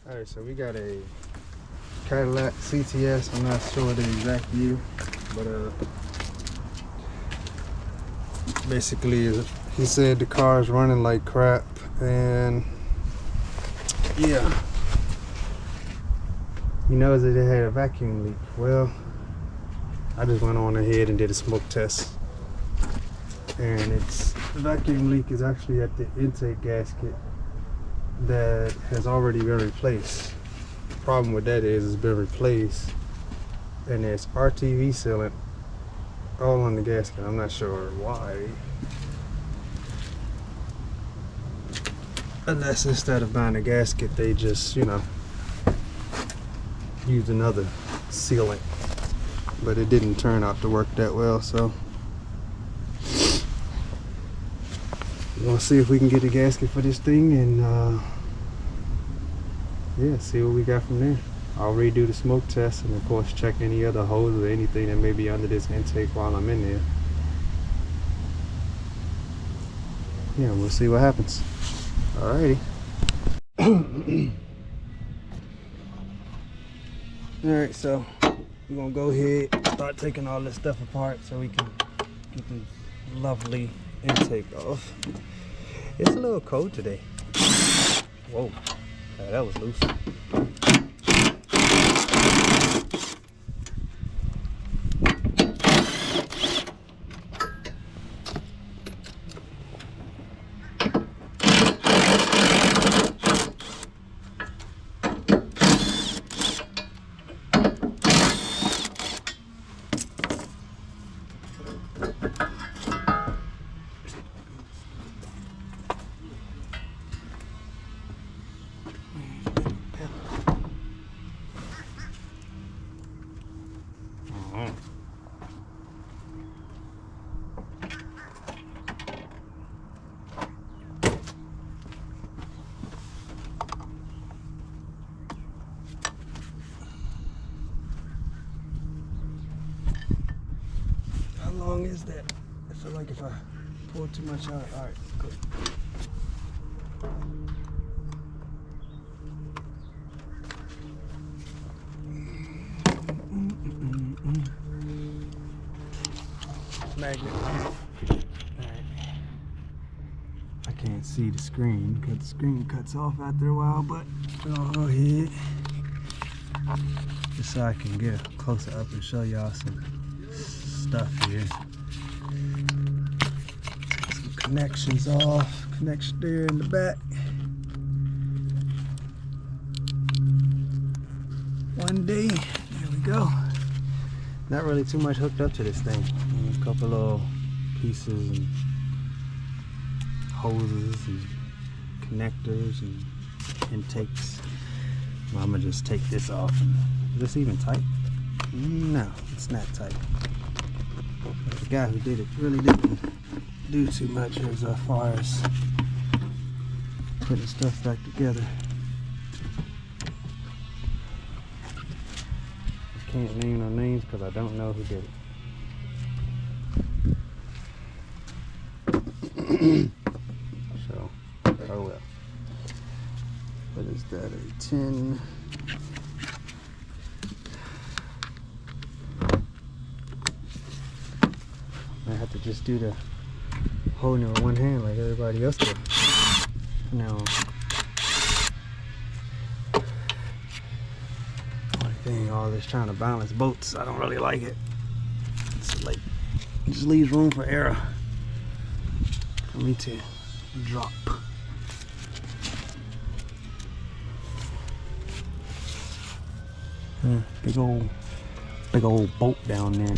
Alright, so we got a Cadillac CTS. I'm not sure the exact year, but basically he said the car's running like crap, and yeah, he knows that it had a vacuum leak. Well, I just went on ahead and did a smoke test, and the vacuum leak is actually at the intake gasket that has already been replaced. The problem with that is it's been replaced, and there's RTV sealant all on the gasket. I'm not sure why, unless instead of buying a gasket they just, you know, used another sealant, but it didn't turn out to work that well. So we're gonna see if we can get a gasket for this thing, and yeah, see what we got from there. I'll redo the smoke test, and of course check any other holes or anything that may be under this intake while I'm in there. Yeah, we'll see what happens. Alrighty. Alright, so we're gonna go ahead and start taking all this stuff apart so we can get the lovely intake off. It's a little cold today. Whoa, that was loose. How long is that? I feel like if I pull too much out. Alright, good. Magnet. Alright. I can't see the screen because the screen cuts off after a while, but I'll go ahead just so I can get a closer up and show y'all some stuff here. Take some connections off. Connection there in the back. One day, there we go. Not really too much hooked up to this thing. A couple of pieces and hoses and connectors and intakes. Well, I'm gonna just take this off. Is this even tight? No, it's not tight. But the guy who did it really didn't do too much as far as putting stuff back together. I can't name no names because I don't know who did it. So, oh well. What is that, a 10? I have to just do the holding it with one hand like everybody else did. No. Only thing, all this trying to balance boats, I don't really like it. It's like, it just leaves room for error for me to drop. Big old boat down there.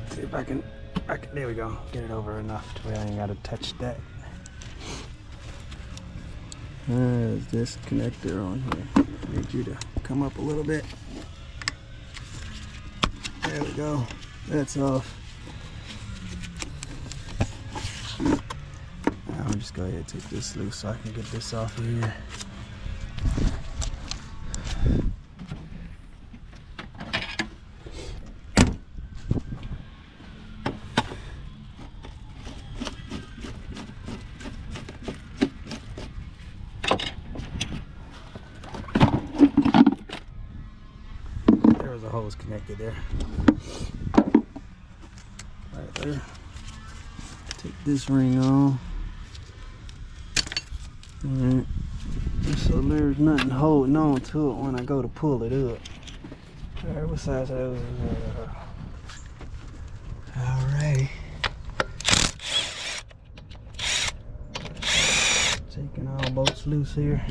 See if I can, there we go, get it over enough to where I ain't gotta touch that. There's this connector on here. Need you to come up a little bit. There we go, that's off. I'm me just go ahead and take this loose so I can get this off of here. There was a hose connected there. Right there. Take this ring off. Alright. So there's nothing holding on to it when I go to pull it up. Alright, what size are those? Alrighty. Taking all bolts loose here.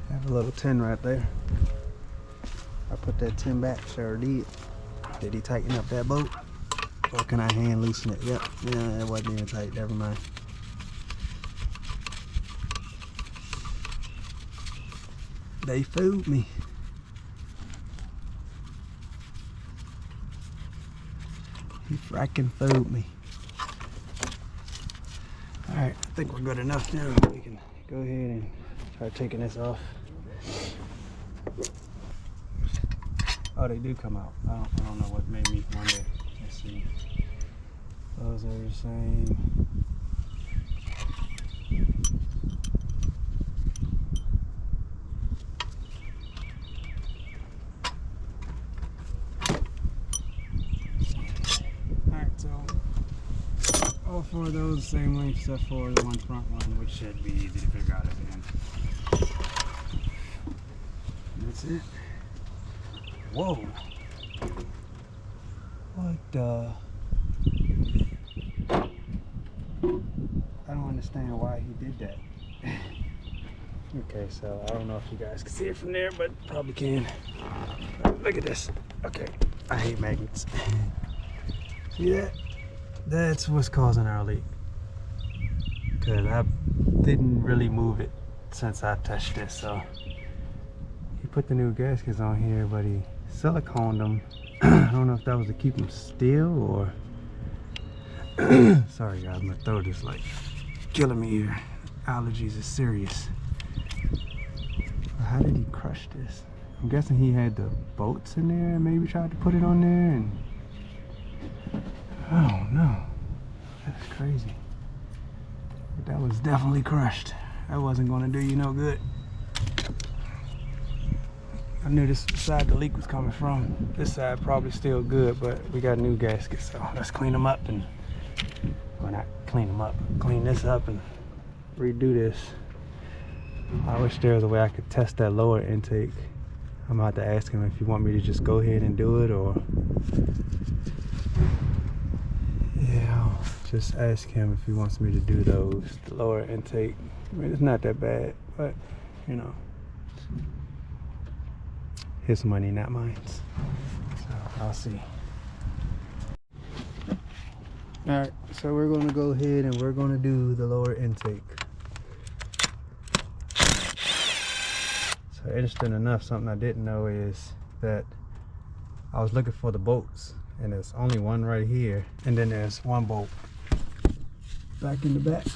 Have a little tin right there. I put that tin back, sure did. Did he tighten up that bolt? Or can I hand loosen it? Yep, yeah, it wasn't even tight, never mind. They fooled me. He fracking fooled me. Alright, I think we're good enough now. We can go ahead and try taking this off. Oh, they do come out. I don't know what made me wonder. Let's see. Those are the same. Alright, so all four of those same length except for the one front one, which should be easy to figure out at the end. That's it. Whoa. What the? I don't understand why he did that. Okay, so I don't know if you guys can see it from there, but probably can. Look at this. Okay, I hate magnets. See that? That's what's causing our leak. Because I didn't really move it since I touched this, so. He put the new gaskets on here, but he siliconed them. I don't know if that was to keep them still or sorry guys, my throat is like killing me here. Allergies is serious. How did he crush this? I'm guessing he had the bolts in there and maybe tried to put it on there, and I don't know. That's crazy. But that was definitely crushed. That wasn't gonna do you no good. I knew this side the leak was coming from. This side probably still good, but we got new gaskets, so let's clean them up and, well, not clean them up, clean this up and redo this. I wish there was a way I could test that lower intake. I'm about to ask him if you want me to just go ahead and do it, or yeah, I'll just ask him if he wants me to do those, the lower intake. I mean, it's not that bad, but you know. His money, not mine. So I'll see. Alright, so we're gonna go ahead and we're gonna do the lower intake. So interesting enough, something I didn't know is that I was looking for the bolts, and there's only one right here, and then there's one bolt back in the back.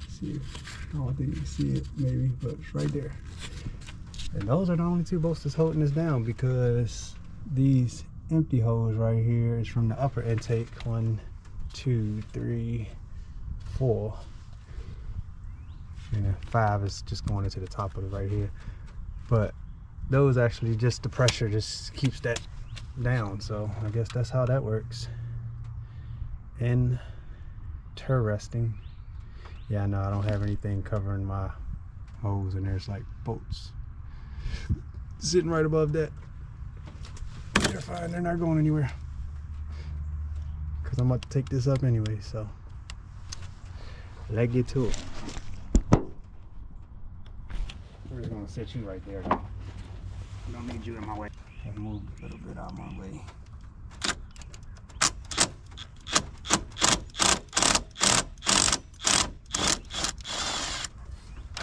See, I don't think you can see it maybe, but it's right there. And those are the only two bolts that's holding us down, because these empty holes right here is from the upper intake. 1, 2, 3, 4. And 5 is just going into the top of it right here. But those actually just, the pressure just keeps that down. So I guess that's how that works. Interesting. Yeah, no, I don't have anything covering my hose, and there's like bolts sitting right above that. They're fine, they're not going anywhere, because I'm about to take this up anyway, so let's get to it. We're just gonna set you right there. I don't need you in my way. I've moved a little bit out of my way.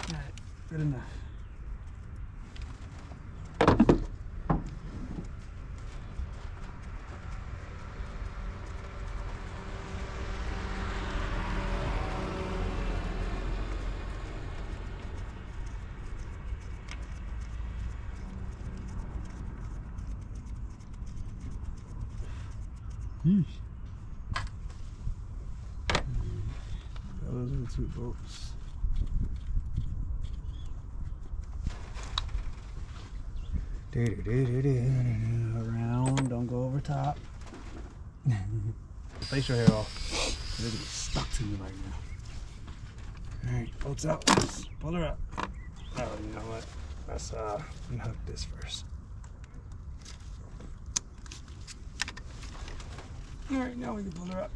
Alright, good enough. Yeesh. Those are the 2 bolts. Around, don't go over top. Facial hair off. It'll be stuck to me right now. Alright, bolts out. Let's pull her up. Oh, you know what? Let's unhook this first. Alright, now we can pull her up.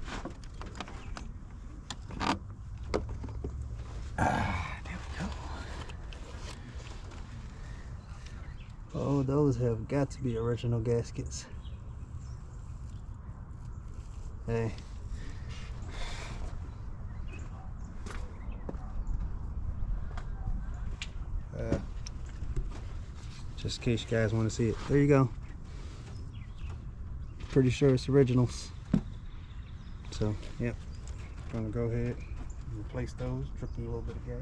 There we go. Oh, those have got to be original gaskets. Hey. Just in case you guys want to see it. There you go. Pretty sure it's originals. So, yep. I'm gonna go ahead and replace those, drip them a little bit of gas.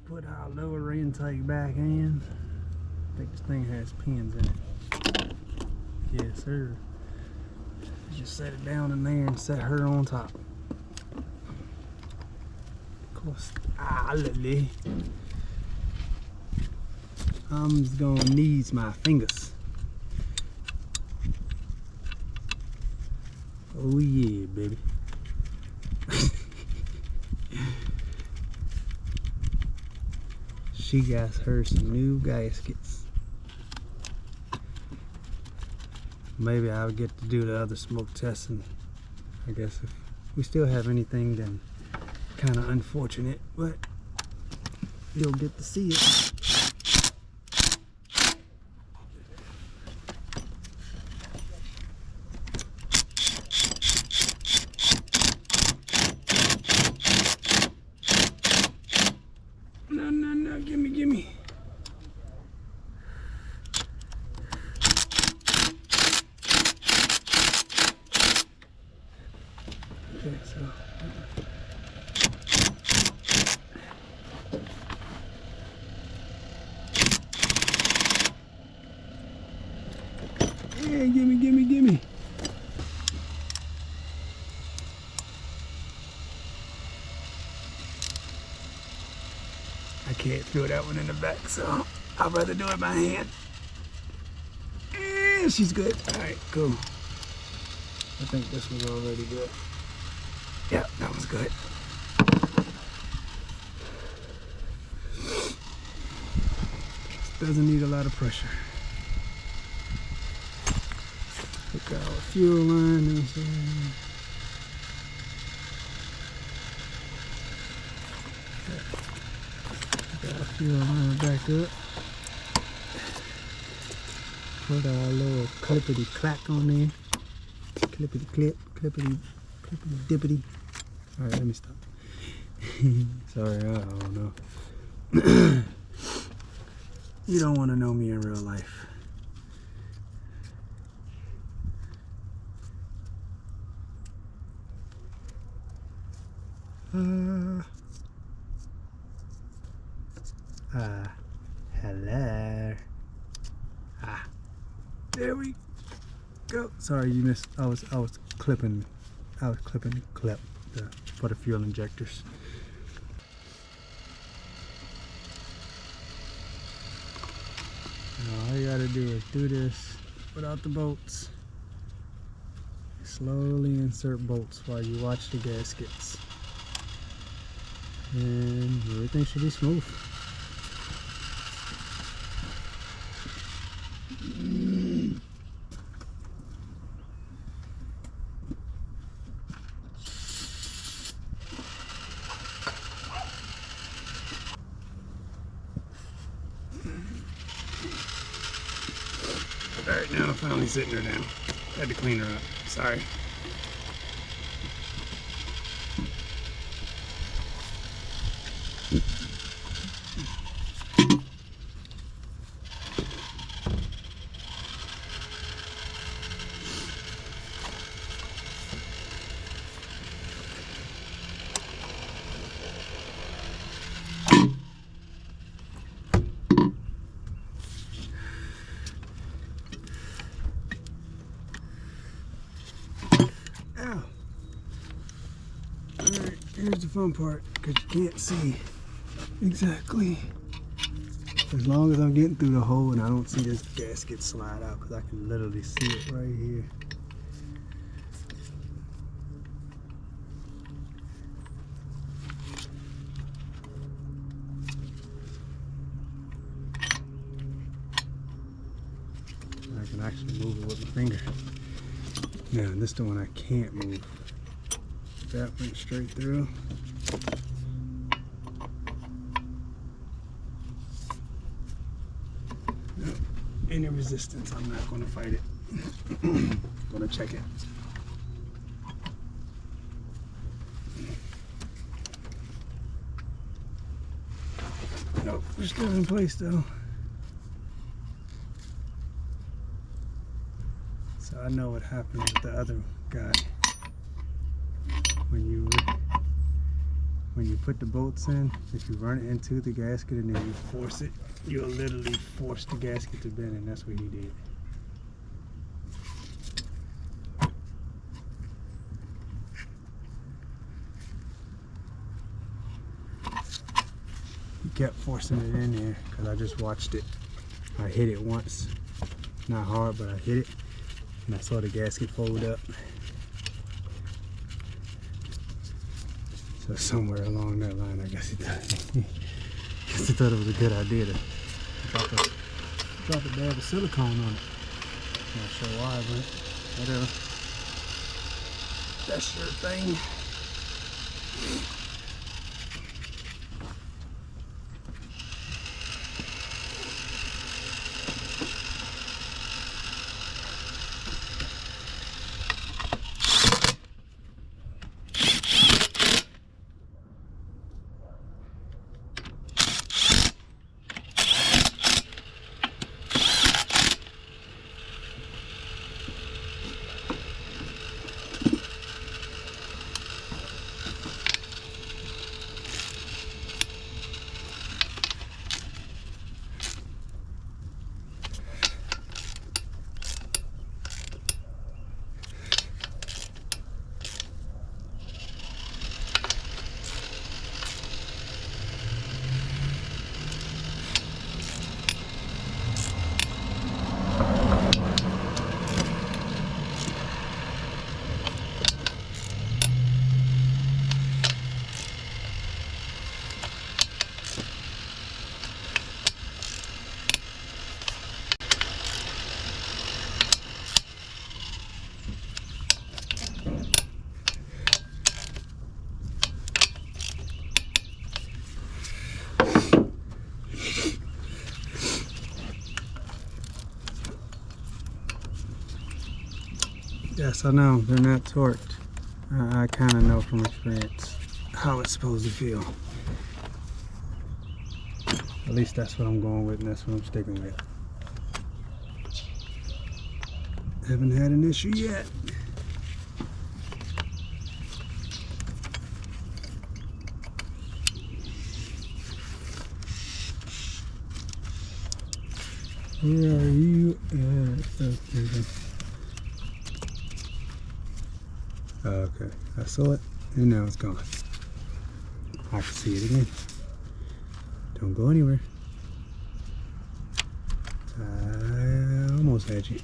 Put our lower intake back in. I think this thing has pins in it. Yes, sir. Just set it down in there and set her on top. Of course, lily. I'm just gonna need my fingers. Oh yeah, baby. She got her some new gaskets. Maybe I'll get to do the other smoke testing. I guess if we still have anything, then kind of unfortunate, but you'll get to see it. No, gimme. Okay, so yeah, gimme. I can't throw that one in the back, so I'd rather do it by hand. And she's good. Alright, cool. I think this was already good. Yeah, that was good. This doesn't need a lot of pressure. Hook our fuel line and so. Got our fuel line back up. put a little clippity clack on there. Clippity clip, clippity dippity. Alright, let me stop. Sorry, I don't know. You don't want to know me in real life. Hello. There we go. Sorry, you missed. I was clipping the clip for the fuel injectors. Now all you gotta do is do this without the bolts. Slowly insert bolts while you watch the gaskets, and everything should be smooth. Alright, now I'm finally sitting her down. Had to clean her up. Sorry. Alright, here's the fun part, because you can't see exactly. As long as I'm getting through the hole and I don't see this gasket slide out, because I can literally see it right here. I can actually move it with my finger. Now, this is the one I can't move. That went straight through. No, any resistance, I'm not going to fight it. I'm going to check it. Nope, we're still in place though. So I know what happened with the other guy. When you put the bolts in, if you run it into the gasket and then you force it, you'll literally force the gasket to bend, and that's what he did. He kept forcing it in there because I just watched it. I hit it once, not hard, but I hit it, and I saw the gasket fold up. So somewhere along that line, I guess he thought it was a good idea to drop a dab of silicone on it. Not sure why, but whatever. That's your thing. Yes, I know, they're not torqued. I kind of know from experience how it's supposed to feel. At least that's what I'm going with, and that's what I'm sticking with. Haven't had an issue yet. Where are you at? Okay, I saw it, and now it's gone. I can see it again. Don't go anywhere. I almost had you.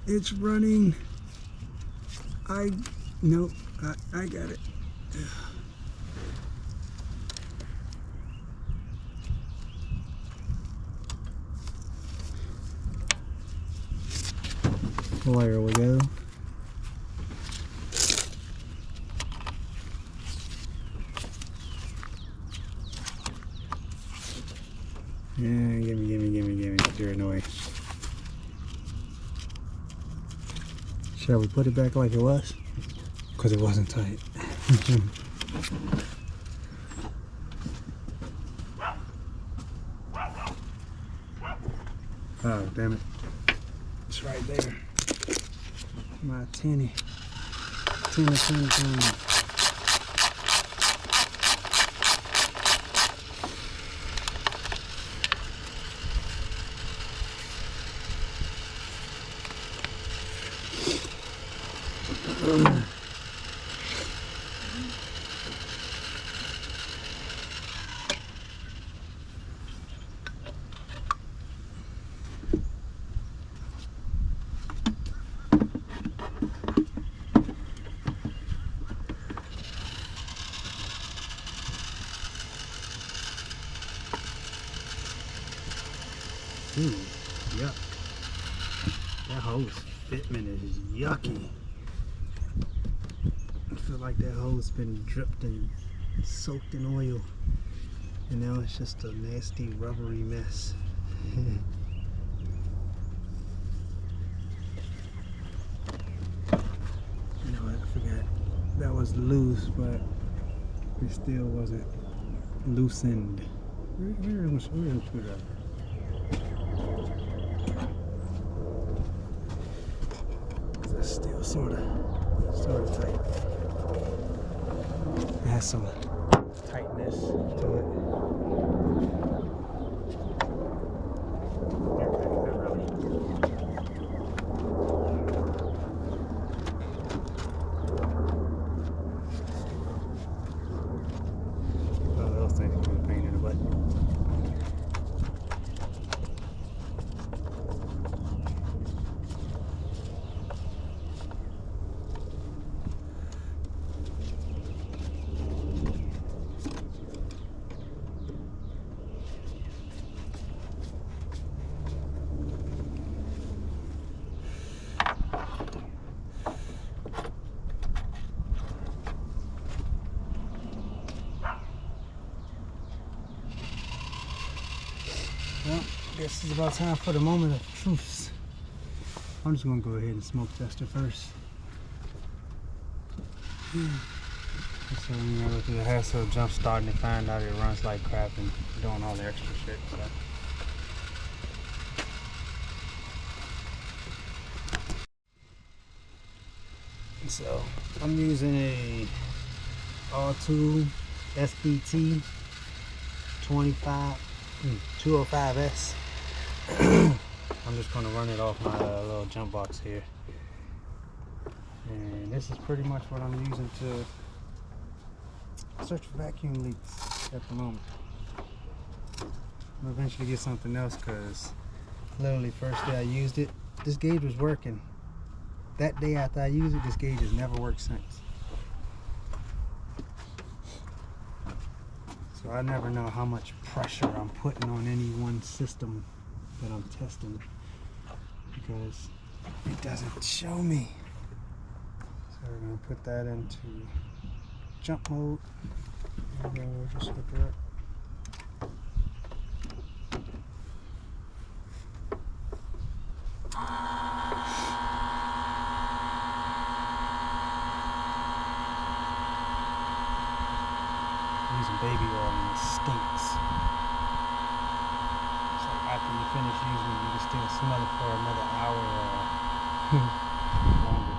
It's running. Nope, I got it. There we go. Yeah, gimme. You're annoying. Shall we put it back like it was? Because it wasn't tight. Oh, damn it. It's right there. My tinny. Ooh, yuck. That hose fitment is yucky. I feel like that hose been dripped and soaked in oil. And now it's just a nasty rubbery mess. You know, I forgot. That was loose, but it still wasn't loosened. Where was the screwdriver? It's still sort of tight. It has some tightness to it. Okay, not really. Oh, those things can be a pain in the butt. Well, I guess it's about time for the moment of truth. I'm just gonna go ahead and smoke test it first. So, you know, with the hassle of jump starting to find out it runs like crap and doing all the extra shit. So I'm using a R2 SBT 205S. I'm just going to run it off my little jump box here. And this is pretty much what I'm using to search for vacuum leaks at the moment. I'll eventually get something else because literally first day I used it, this gauge was working. That day after I used it, this gauge has never worked since. So I never know how much pressure I'm putting on any one system that I'm testing because it doesn't show me. So we're going to put that into jump mode and then we'll just hook her up. baby oil and it stinks. So after you finish using it, you can still smell it for another hour or longer.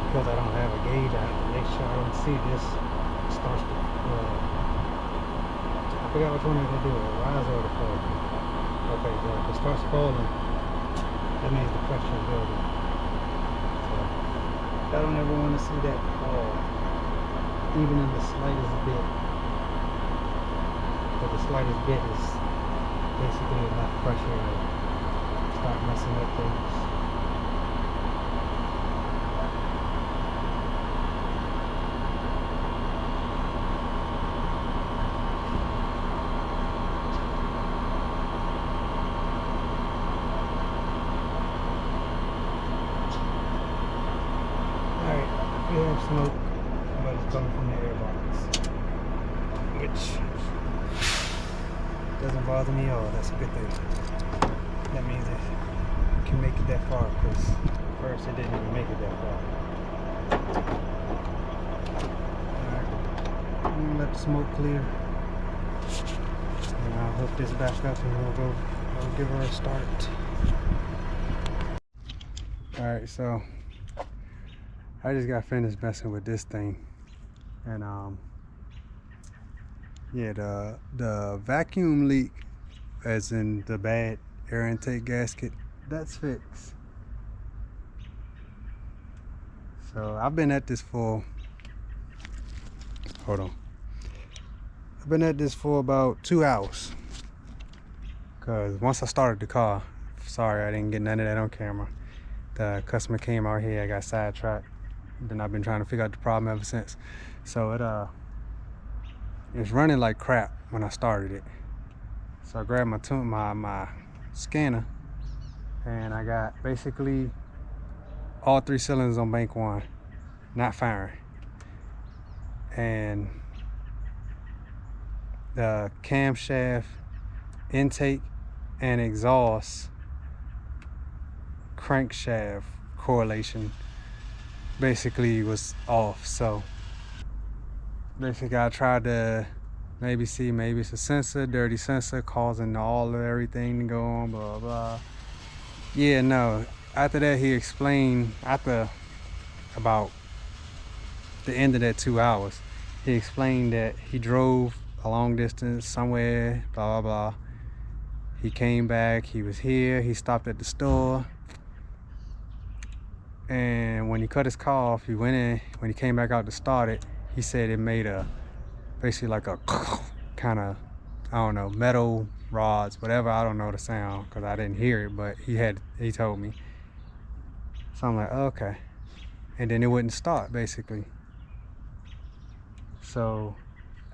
Because I don't have a gauge, I have to make sure I don't see this. It starts to, I forgot which one did I do, a rise or the fall. Okay, so if it starts falling, that means the pressure is building. So, I don't ever want to see that fall, even in the slightest bit. But the slightest bit is basically enough pressure to start messing up things. We have smoke, but it's coming from the air box, which doesn't bother me at all. That's a good thing. That means it can make it that far, because at first it didn't even make it that far. Alright, I'm gonna let the smoke clear, and I'll hook this back up and we'll give her a start. Alright, so I just got finished messing with this thing, and yeah, the vacuum leak, as in the bad air intake gasket, that's fixed. So I've been at this for, hold on, I've been at this for about 2 hours, because once I started the car, sorry I didn't get none of that on camera, the customer came out here, I got sidetracked. Then I've been trying to figure out the problem ever since. So it's running like crap when I started it. So I grabbed my scanner, and I got basically all 3 cylinders on bank 1 not firing, and the camshaft, intake, and exhaust crankshaft correlation basically was off. So basically I tried to maybe it's a sensor, dirty sensor, causing all of everything to go on, blah blah. Yeah, no, after that he explained, after about the end of that 2 hours, he explained that he drove a long distance somewhere, blah blah blah. He came back, he was here, he stopped at the store, and when he cut his car off, he went in. When he came back out to start it, he said it made basically like a kind of, I don't know, metal rods, whatever. I don't know the sound because I didn't hear it, but he told me. So I'm like, okay. And then it wouldn't start, basically. So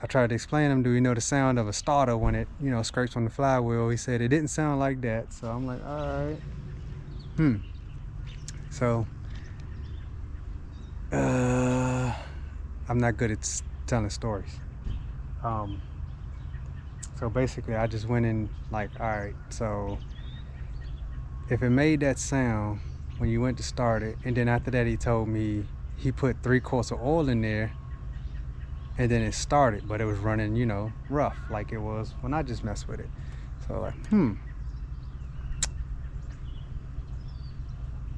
I tried to explain to him, do you know the sound of a starter when it, scrapes on the flywheel? He said it didn't sound like that. So I'm like, all right. So I'm not good at telling stories. So basically I just went in like, all right, so if it made that sound when you went to start it, and then after that he told me he put 3 quarts of oil in there and then it started, but it was running, you know, rough like it was when I just messed with it. So like,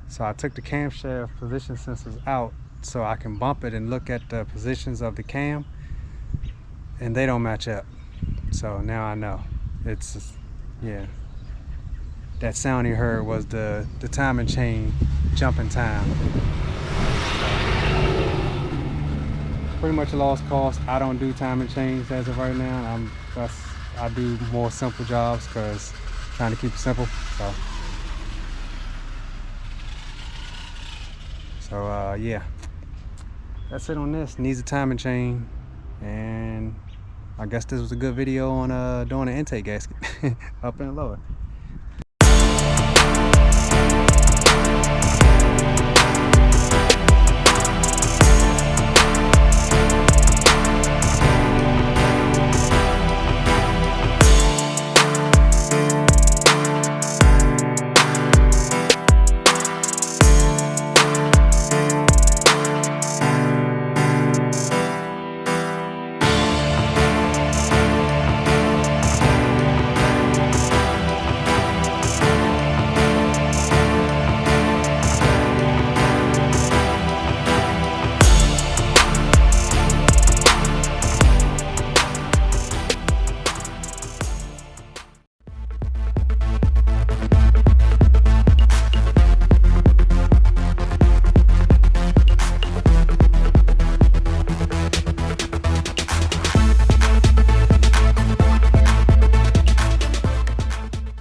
So I took the camshaft position sensors out so I can bump it and look at the positions of the cam, and they don't match up. So now I know. It's, yeah. That sound you heard was the timing chain jumping time. Pretty much a lost cause. I don't do timing chains as of right now. I do more simple jobs because trying to keep it simple. So yeah, that's it on this. Needs a timing chain, and I guess this was a good video on doing an intake gasket, up and lower.